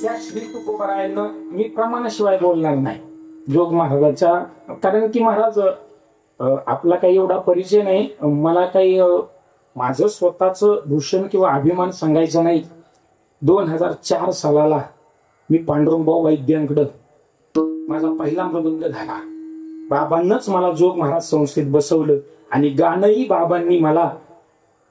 त्या श्री तुकोबारायांना मी प्रमाणाशिवाय बोलणार नाही जोग महाराजाच्या, कारण की महाराज आपला काही एवढा परिचय नाही, मला काही माझं स्वतःच भूषण किंवा अभिमान सांगायचा नाही. 2004 सालाला मी पांडुरंगभाऊ वैद्यांकडं माझा पहिला मृदंग झाला. बाबांनाच मला जोग महाराज संस्थेत बसवलं आणि गाणंही बाबांनी मला,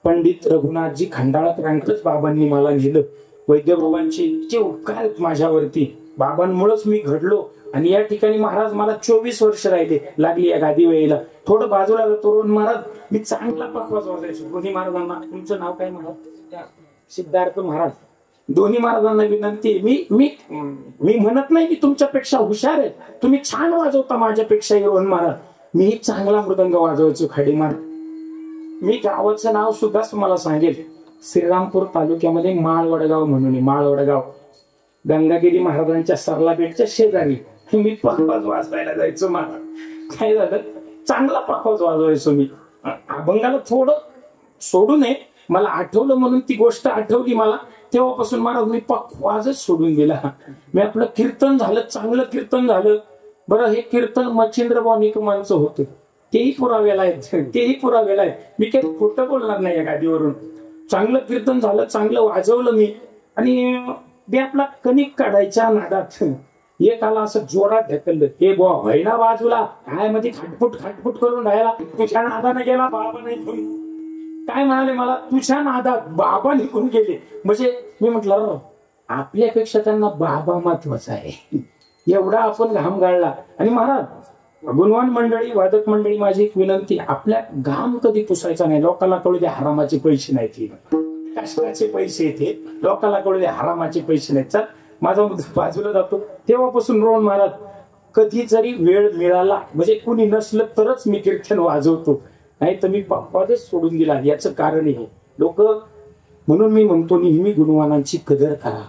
पंडित रघुनाथजी खंडाळकरांकडेच बाबांनी मला नेलं. वैद्यबाबांचे इतके उपकार आहेत माझ्यावरती, बाबांमुळेच मी घडलो. आणि या ठिकाणी महाराज मला 24 वर्ष राहिले लागली या गादी वेळेला. थोडं बाजूला तरुण महाराज मी चांगला पखवाज वाजायचो. दोन्ही महाराजांना, तुमचं नाव काय महाराज? सिद्धार्थ महाराज. दोन्ही महाराजांना विनंती, मी म्हणत नाही की तुमच्यापेक्षा हुशार आहे, तुम्ही छान वाजवता माझ्यापेक्षा येऊन महाराज. मी चांगला मृदंग वाजवायचो खाडी महाराज. मी गावाचं नाव सुद्धा तुम्हाला सांगेल, श्रीरामपूर तालुक्यामध्ये माळवडगाव म्हणून, माळवडगाव गंगागिरी महाराजांच्या सरलापेठच्या शेजारी मी पखवाज वाजवायला जायचो. महाराज काय झालं, चांगला पखवाज वाजवायचो मी. अभंगाला थोडं सोडू नये, मला आठवलं म्हणून ती गोष्ट आठवली मला. तेव्हापासून महाराज मी पखवाजच सोडून दिला. मी आपलं कीर्तन झालं, चांगलं कीर्तन झालं. बरं, हे कीर्तन मच्छिंद्रभाऊ निकमांचं होतं, तेही पुरावेला आहेत. मी काही खोटं बोलणार नाही या गादीवरून. चांगलं कीर्तन झालं, चांगलं वाजवलं मी. आणि मी आपला कणिक काढायच्या नादात एकाला असं जोरात ढकललं, हे बुवा व्हायना बाजूला, काय मध्ये खाटफुट करून राहिला, तुझ्या नादाने गेला बाबा नाही. काय म्हणाले मला, तुझ्या नादात बाबा निघून गेले. म्हणजे मी म्हटलं आपल्यापेक्षा त्यांना बाबा महत्वाचा आहे, एवढा आपण घाम गाळला. आणि महाराज गुणवान मंडळी, वादक मंडळी, माझी एक विनंती, आपल्या घाम कधी पुसायचा नाही. लोकांना कळू दे हरामाचे पैसे नाहीत, कष्टाचे पैसे येते, लोकांना कळू दे हरामाचे पैसे नाहीत. चल माझा बाजूला जातो. तेव्हापासून रोहन महाराज कधी जरी वेळ मिळाला, म्हणजे कुणी नसलं तरच मी कीर्तन वाजवतो, नाही तर मी पखवाजच सोडून दिला. याचं कारण हे लोक, म्हणून मी म्हणतो नेहमी गुणवानांची कदर करा,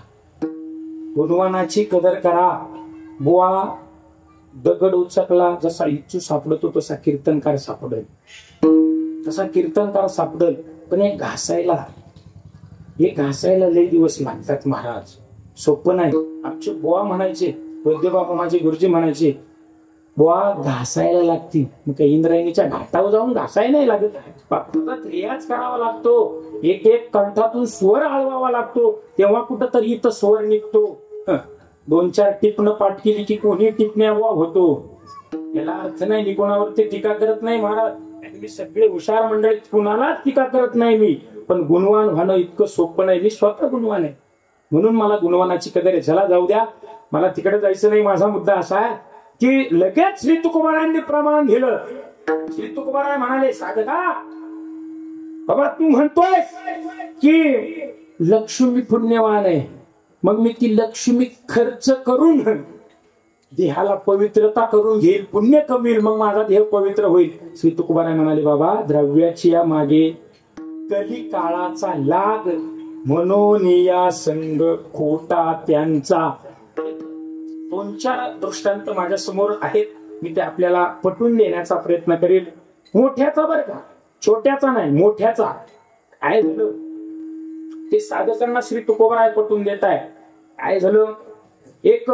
गुणवानाची कदर करा. बुवा दगड उचकला, जसा इच्छू सापडतो तसा कीर्तनकार सापडेल, पण हे घासायला लय दिवस लागतात महाराज, सोपं नाही. आमचे बुवा म्हणायचे, वैद्यबाबा माझे गुरुजी म्हणायचे, बुवा घासायला लागती. मग काही इंद्रायणीच्या घाटावर जाऊन घासायला नाही लागत, फक्त रियाज करावा लागतो, एक एक कंठातून स्वर आळवावा लागतो, तेव्हा कुठं तरी इथं स्वर निघतो. 2-4 टिपणं पाठ केली की कोणी टिपण्यावा होतो, याला अर्थ नाही. मी कोणावरती टीका करत नाही महाराज, मी सगळे हुशार मंडळी, कुणालाच टीका करत नाही मी. पण गुणवान होणं इतकं सोपं नाही. मी स्वतः गुणवान आहे, म्हणून मला गुणवानाची कदर आहे. चला जाऊ द्या, मला तिकडे जायचं नाही. माझा मुद्दा असा आहे की लगेच श्री तुकोबारायांनी प्रमाण दिलं. श्री तुकोबाराय म्हणाले, साधका बाबा तू म्हणतोय की लक्ष्मी पुण्यवान आहे, मग मी ती लक्ष्मी खर्च करून देहाला पवित्रता करून घेईल, पुण्य कमील, मग माझा देह पवित्र होईल. श्री तुकोबाराय म्हणाले, बाबा द्रव्याची या मागे कली काळाचा लाग, म्हणून या संग खोटा त्यांचा. 2-4 दृष्टांत माझ्या समोर आहेत, मी ते आपल्याला पटवून देण्याचा प्रयत्न करेल. मोठ्याचा बरं का, छोट्याचा नाही, मोठ्याचा. काय झालं ते साधकांना श्री तुकोबाराय पटवून देत आहे. काय झालं, एक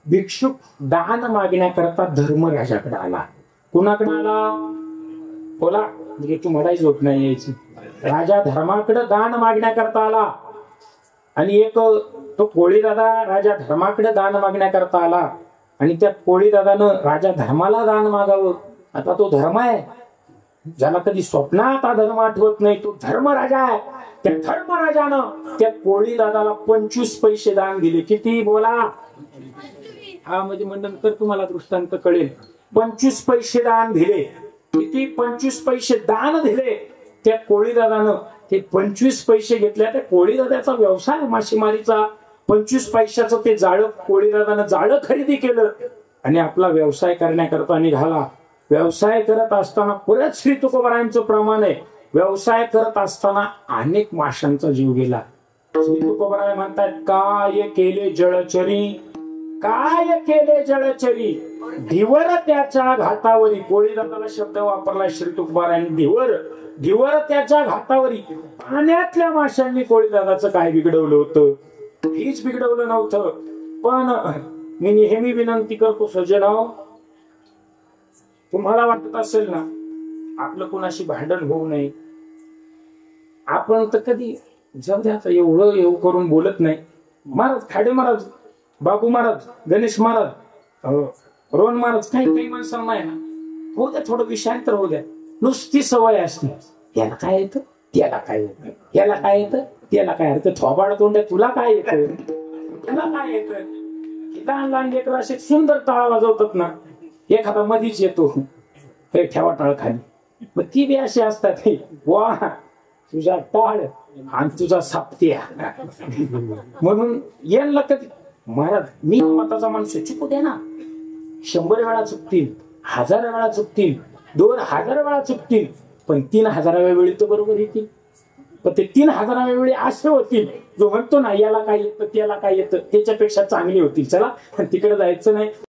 भिक्षुक दान मागण्याकरता धर्मराजाकडे आला. कुणाकडे आला बोला, म्हणजे तू म्हणायच होत नाही यायची. राजा धर्माकडे दान मागण्याकरता आला. आणि एक तो कोळी दादा राजा धर्माकडे दान मागण्याकरता आला. आणि त्या कोळी दादानं राजा धर्माला दान मागावं. आता तो धर्म आहे, ज्याला कधी स्वप्नात हा धर्म आठवत नाही, तो धर्मराजा आहे. त्या धर्मराजानं त्या कोळी दादाला 25 पैसे दान दिले. किती बोला, हा म्हणजे नंतर तुम्हाला दृष्टांत कळेल. 25 पैसे दान दिले. किती? 25 पैसे दान दिले त्या कोळी दादानं. ते 25 पैसे घेतल्या. त्या कोळी दादाचा व्यवसाय मासेमारीचा. 25 पैशाचं ते जाळं कोळी दादानं जाळं खरेदी केलं आणि आपला व्यवसाय करण्याकरता निघाला. व्यवसाय करत असताना परत श्री तुकोबारायांचं प्रमाण आहे, व्यवसाय करत असताना अनेक माशांचा जीव गेला. श्री तुकोबाराय म्हणतात, काय केले जळचरी, काय केले जळचरी, ढिवर त्याच्या घाटावरी. कोळी दादाला शब्द वापरला श्री तुकोबारायांनी, ढिवर. ढिवर त्याच्या घाटावरी. पाण्यातल्या माशांनी कोळी दादाचं काय बिघडवलं होतं. काहीच बिघडवलं नव्हतं. पण मी नेहमी विनंती करतो सज्जनाओ, तुम्हाला वाटत असेल ना आपलं कुणाशी भांडण होऊ नये, आपण तर कधी जाऊ द्या एवढं करून बोलत नाही. महाराज, खाडे महाराज, बाबू महाराज, गणेश महाराज, रोहन महाराज, काही काही माणसांना आहे ना, होऊ द्या थोडं विषयांतर होऊ द्या, नुसती सवय असते. याला काय येतं, त्याला काय येतं, याला काय येतं, त्याला काय येतं, थोबाड तोंड तुला काय येतं, तुला काय येतं. लहान लहान लेकरं असे सुंदर टाळ वाजवतात ना, एखादा मधीच येतो, हे ठेवा टाळ खाली. मग ती बी अशी असतात, वा तुझा टाळ आणि तुझा सापत्या. म्हणून यांना कधी महाराज, मी मताचा माणूस चुकू दे ना, 100 वेळा चुकतील, 1000 वेळा चुकतील, 2000 वेळा चुकतील, पण 3000व्या वेळी तर बरोबर येतील. पण ते 3000व्या वेळी असे होतील, जो म्हणतो ना याला काय येतं त्याला काय येतं त्याच्यापेक्षा चांगली होतील. चला तिकडे जायचं नाही.